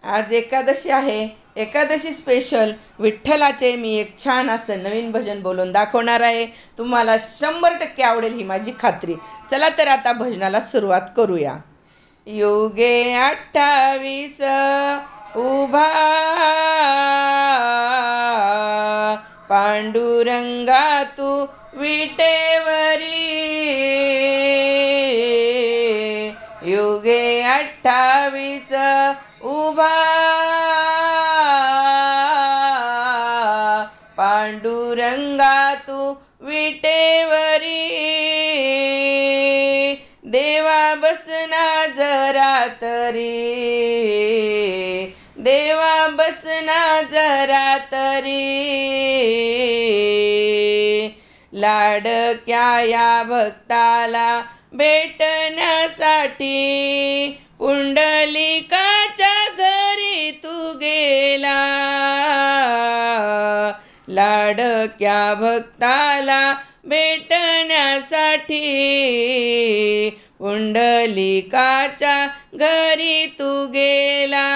आज एकादशी आहे. एकादशी स्पेशल विठ्ठलाचे मी एक छान असं नवीन भजन बोलून दाखवणार आहे. तुम्हाला 100% आवडेल ही माझी खात्री. चला तर आता भजनाला सुरुवात करूया. युगे 28 उभा पांडुरंगा तू विटेवरी. युगे 28 उभा पांडुरंगा तू विटेवरी. देवा बसना जरा तरी, देवा बसना जरा तरी. लाडक्या या भक्ताला भेटण्यासाठी पुंडलिकाच्या घरी तू गेला. लाडक्या भक्ताला भेटण्यासाठी पुंडलिकाच्या घरी तू गेला.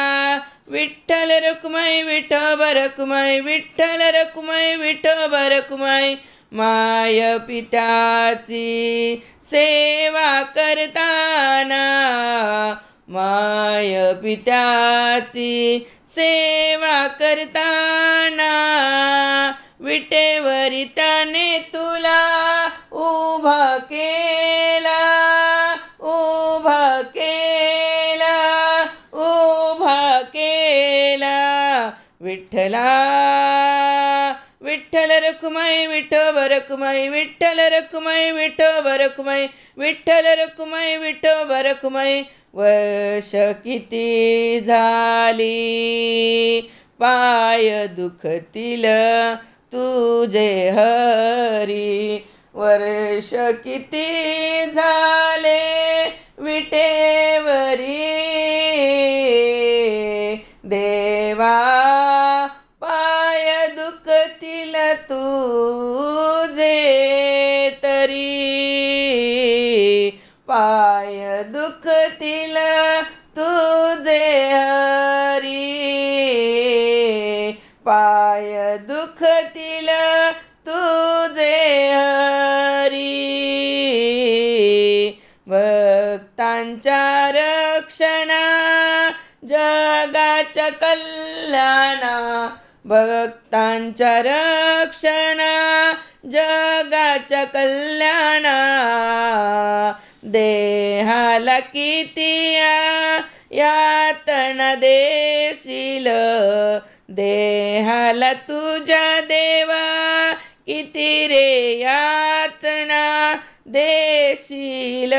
विठ्ठल रखुमाई विठोबा रखुमाई, विठ्ठल रखुमाई विठोबा रखुमाई. माय पित्याची सेवा करताना, माय पित्याची सेवा करताना. विटेवरी त्याने तुला उभा केला, उभा केला, उभा केला. विठ्ठला विठ्ठल रखुमाई विठोबा रखुमाई, विठ्ठल रखुमाई विठोबा रखुमाई, विठ्ठल रखुमाई विठोबा रखुमाई. वर्ष किती झाली पाय दुखतील तुझे हरी. वर्ष किती झाले विटेवरी. देवा पाय दुखतील तुझे तरी, पाय दुखतील तुझे हरी. पाय दुखतील तुझे हरी. भक्तांच्या रक्षणा जगाच्या कल्याणा, भक्तांच्या रक्षणा जगाच्या कल्याणा. देहाला किती यातना देशील, देहाला तुझ्या देवा किती रे यातना देशील.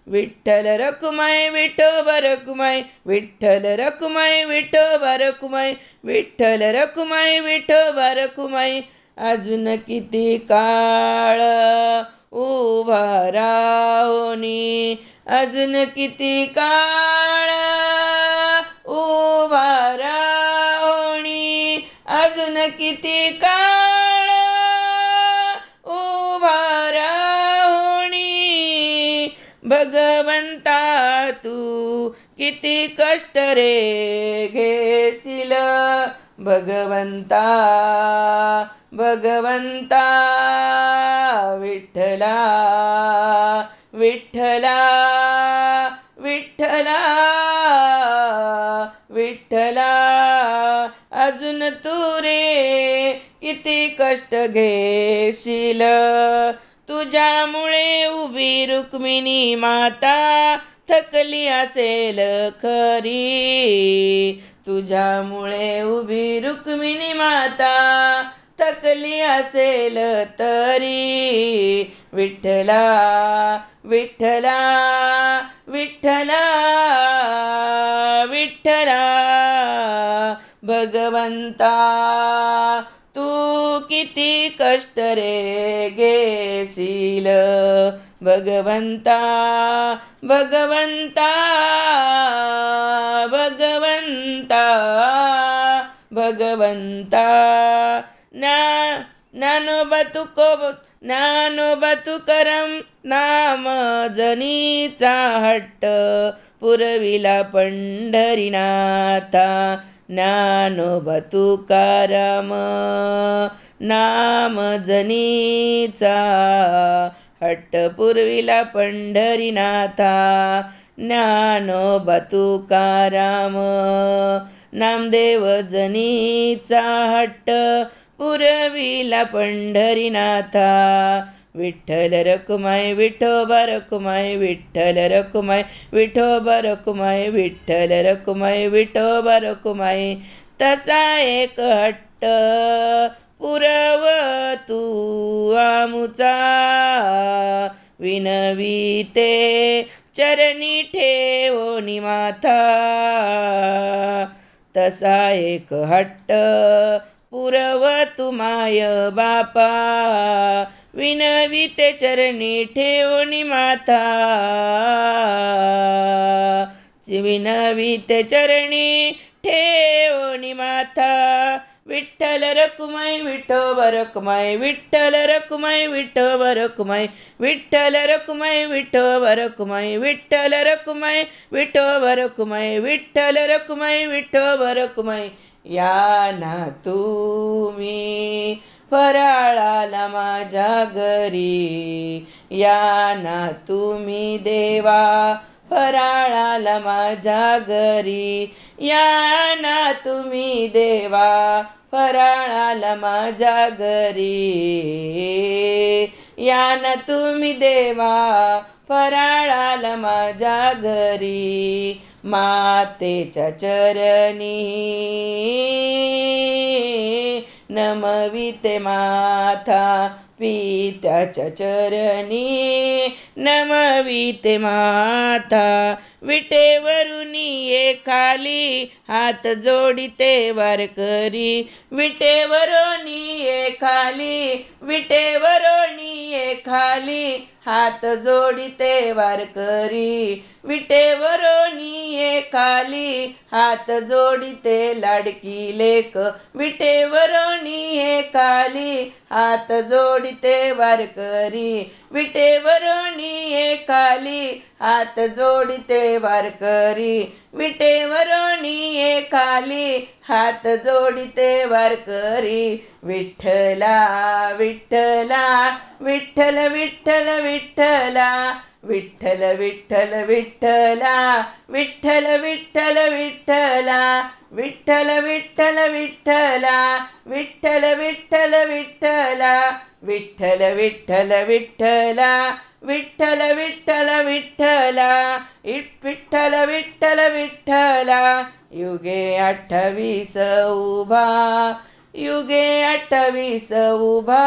विठ्ठल रखुमाई विठोबा रखुमाई, विठ्ठल रखुमाई विठोबा रखुमाई, विठ्ठल रखुमाई विठोबा रखुमाई. अजून किती काळ उभा राहुनी, अजून किती काळ उभा राहुनी, अजून किती काळ उभा राहुनी. भगवंता तू किती कष्ट रे घेशील. भगवंता भगवंता विठ्ठला विठ्ठला विठ्ठला विठ्ठला. अजून तू रे किती कष्ट घेशील. तुझ्यामुळे उभी रुक्मिणी माता थकली असेल खरी. तुझ्यामुळे उभी रुक्मिणी माता थकली असेल तरी. विठ्ठला विठ्ठला विठ्ठला विठ्ठला. भगवंता तू किती कष्ट रे घेशील. भगवंता भगवंता भगवंता भगवंता. ज्ञानोबा तुकोबोध ज्ञानोबा तुकाराम नाम जनीचा हट्ट पुरविला पंढरीनाथा. ज्ञानोबा तुकाराम नाम जनीचा हट्ट पुरविला पंढरीनाथा. ज्ञानोबा तुकाराम नामदेव जनीचा हट्ट पुरविला पंढरीनाथा. विठ्ठल रखुमाई विठोबा रखुमाई विठ्ठल रखुमाई विठोबा रखुमाई विठ्ठल रखुमाई विठोबा रखुमाई. तसा एक हट्ट पुरव तू आमुचा विनविते चरणी ठेवोनी माथा. तसा एक हट्ट पुरव तू माय बापा विनविते चरणी ठेवोनी माथा. विनविते चरणी ठेवोनी माथा. विठ्ठल रखुमाई विठोबा रखुमाई विठ्ठल रखुमाई विठोबा रखुमाई विठ्ठल रखुमाई विठोबा रखुमाई विठ्ठल रखुमाई विठोबा रखुमाई विठ्ठल रखुमाई विठोबा रखुमाई. या ना तुम्ही फराळाला माझ्या घरी. या ना तुम्ही देवा फराळाला माझ्या घरी. या ना तुम्ही देवा फराळाला माझ्या घरी. या ना तुम्ही देवा फराळाला माझ्या घरी. मातेच्या चरणी नमविते माथा पित्याच्या चरणी नमविते माथा. विटेवरुनी ये खाली हात जोडिते वारकरी. विटेवरुनी ये खाली विटेवरुनी ये खाली हात जोडिते वारकरी. विटेवरुनी ये खाली हात जोडिते लाडकी लेक. विटेवरुनी ये खाली हात जोडिते वारकरी. विटेवरुनी ये खाली हात जोडिते वारकरी. विटेवरुनी ये खाली हात जोडिते वारकरी. विठ्ठला विठ्ठला विठ्ठल विठ्ठल विठ्ठला विठ्ठल विठ्ठल विठ्ठला विठ्ठल विठ्ठल विठ्ठला विठ्ठल विठ्ठल विठ्ठला विठ्ठल विठ्ठल विठ्ठला विठ्ठल विठ्ठल विठ्ठला विठ्ठल विठ्ठल विठ्ठला विठ्ठल विठ्ठल विठ्ठला. युगे 28 उभा युगे 28 उभा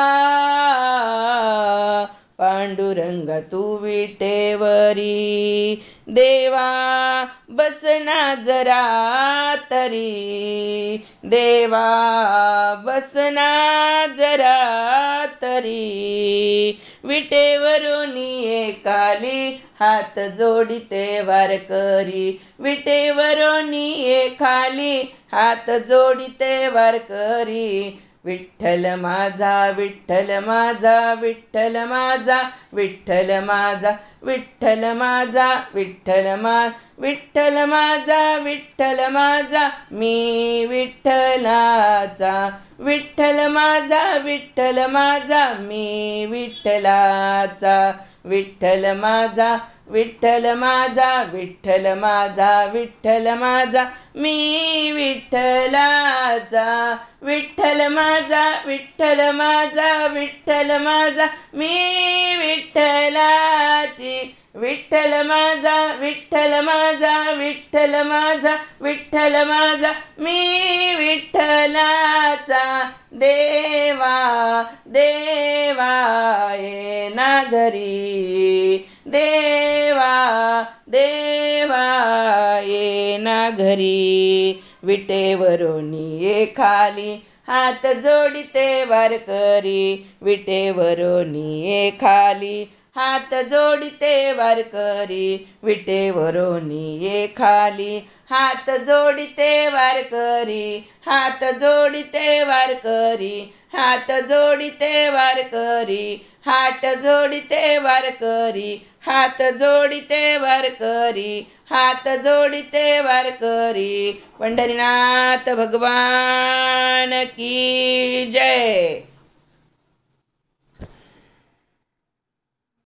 पांडुरंग तू विटेवरी. देवा बसना जरा तरी. देवा बसना जरा तरी. विटेवरुनी ये खाली हात जोडिते वारकरी. विटेवरुनी ये खाली हात जोडिते वारकरी. विठ्ठल माझा विठ्ठल माझा विठ्ठल माझा विठ्ठल माझा विठ्ठल माझा विठ्ठल विठ्ठल माझा विठ्ठल माझा मी विठ्ठलाचा. विठ्ठल माझा विठ्ठल माझा मी विठ्ठलाचा. विठ्ठल माझा विठ्ठल माझा विठ्ठल माझा विठ्ठल माझा मी विठ्ठलाचा. विठ्ठल माझा विठ्ठल माझा विठ्ठल माझा मी विठ्ठलाची. विठ्ठल माझा विठ्ठल माझा विठ्ठल माझा विठ्ठल माझा मी विठ्ठलाचा. देवा देवा ये ना घरी. देवा देवा ये ना घरी. विटेवरुनी ये खाली हात जोडिते वारकरी. विटेवरुनी ये खाली हात जोडिते वारकरी विटेवरोनी ये खाली. हात जोडिते वारकरी, हात जोडिते वारकरी, हात जोडिते वारकरी, हात जोडिते वारकरी, हात जोडिते वारकरी, हात जोडिते वारकरी. पंढरीनाथ भगवान की जय.